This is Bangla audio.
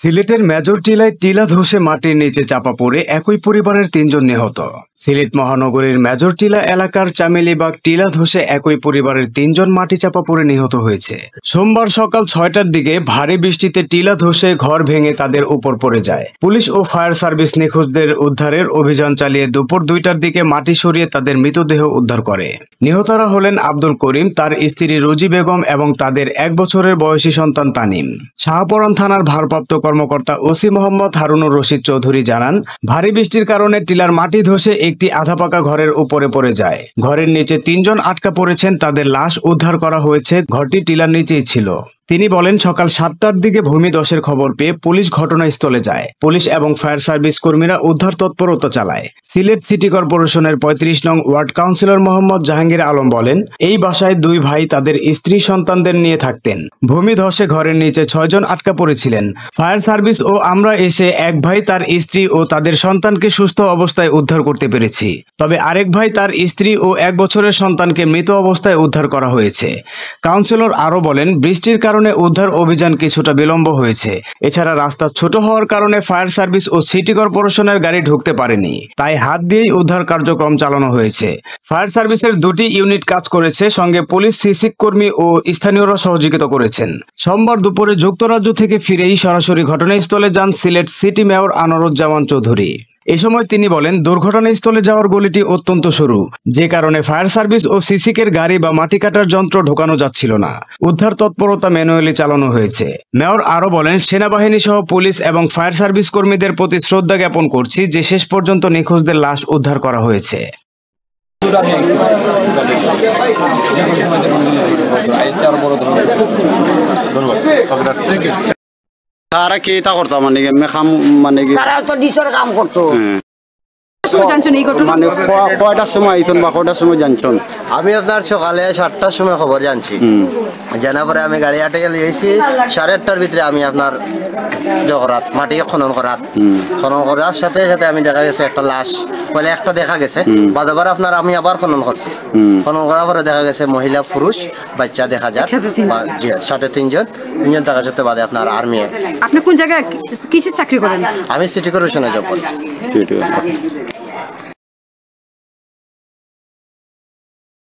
সিলেটের মেজর টিলায় টিলা ধসে মাটির নিচে চাপা পড়ে একই পরিবারের ৩ জন নিহত। সিলেট মহানগরীর মেজর টিলা এলাকার চামেলিবাগ টিলা ধসে একই পরিবারের ৩ জন মাটি চাপা পড়ে নিহত হয়েছে। সোমবার সকাল ৬টার দিকে ভারী বৃষ্টিতে টিলা ধসে ঘর ভেঙে তাদের উপর পড়ে যায়। পুলিশ ও ফায়ার সার্ভিস নিখোঁজদের উদ্ধারের অভিযান চালিয়ে দুপুর ২টার দিকে মাটি সরিয়ে তাদের মৃতদেহ উদ্ধার করে। নিহতরা হলেন আব্দুল করিম, তার স্ত্রী রোজি বেগম এবং তাদের ১ বছরের বয়সী সন্তান তানিম। শাহপরান থানার ভারপ্রাপ্ত কর্মকর্তা ওসি মোহাম্মদ হারুনুর রশিদ চৌধুরী জানান, ভারী বৃষ্টির কারণে টিলার মাটি ধসে একটি আধা পাকা ঘরের উপরে পড়ে যায়। ঘরের নিচে ৩ জন আটকা পড়েছেন, তাদের লাশ উদ্ধার করা হয়েছে। ঘরটি টিলার নিচেই ছিল। তিনি বলেন, সকাল ৭টার দিকে ভূমিধসের খবর পেয়ে পুলিশ ঘটনাস্থলে যায়। পুলিশ এবং ফায়ার সার্ভিস কর্মীরা উদ্ধার তৎপরতা চালায়। সিলেট সিটি কর্পোরেশনের ৩৫ নং ওয়ার্ড কাউন্সিলর মোহাম্মদ জাহাঙ্গীর আলম বলেন, এই বাসায় ২ ভাই তাদের স্ত্রী সন্তানদের নিয়ে থাকতেন। ভূমিধসে ঘরের নিচে ৬ জন আটকা পড়েছিলেন। ফায়ার সার্ভিস ও আমরা এসে এক ভাই তার স্ত্রী ও তাদের সন্তানকে সুস্থ অবস্থায় উদ্ধার করতে পেরেছি। তবে আরেক ভাই তার স্ত্রী ও ১ বছরের সন্তানকে মৃত অবস্থায় উদ্ধার করা হয়েছে। কাউন্সিলর আরও বলেন, বৃষ্টির কারণে উদ্ধার অভিযান কিছুটা বিলম্ব হয়েছে। এছাড়া রাস্তা ছোট হওয়ার কারণে ফায়ার সার্ভিস ও সিটি কর্পোরেশনের গাড়ি ঢুকতে পারেনি, তাই হাত দিয়েই উদ্ধার কার্যক্রম চালানো হয়েছে। ফায়ার সার্ভিসের ২টি ইউনিট কাজ করেছে, সঙ্গে পুলিশ, সিসি কর্মী ও স্থানীয়রা সহযোগিতা করেছেন। সোমবার দুপুরে যুক্তরাজ্য থেকে ফিরেই সরাসরি ঘটনাস্থলে যান সিলেট সিটি মেয়র আনোয়ারুজ্জামান চৌধুরী। এ সময় তিনি বলেন, দুর্ঘটনাস্থলে যাওয়ার গলিটি অত্যন্ত সরু, যে কারণে ফায়ার সার্ভিস ও সিসিকের গাড়ি বা মাটি কাটার যন্ত্র ঢোকানো যাচ্ছিল না। উদ্ধার তৎপরতা ম্যানুয়ালি চালানো হয়েছে। মেয়র আরও বলেন, সেনাবাহিনী সহ পুলিশ এবং ফায়ার সার্ভিস কর্মীদের প্রতি শ্রদ্ধা জ্ঞাপন করছি যে শেষ পর্যন্ত নিখোঁজদের লাশ উদ্ধার করা হয়েছে। তারা কি তা করতো মানে কাম মানে কি তারা তো ডিসের কাম করতো। মানে কয়টার সময় আইছেন বা কয়টার সময় জানছেন? আমি আপনার সকালে ৭টার সময় খবর জানছি। জানার পরে আমি গাড়ি আটে গেলে এসেছি ৮:৩০টার ভিতরে আমি আপনার জগরাত মাটি খনন করার সাথে সাথে আমি দেখা গেছে একটা লাশ, বলে একটা দেখা গেছে। বারবার আপনার আমি আবার খনন করছি। খনন করার পরে দেখা গেছে মহিলা পুরুষ বাচ্চা দেখা যায়, সাথে ৩ জন দেখা যেতে বাদে আপনার আর্মি। আপনি কোন জায়গায় কিসের চাকরি করেন? আমি সিটি কর্পোরেশনে জব করি।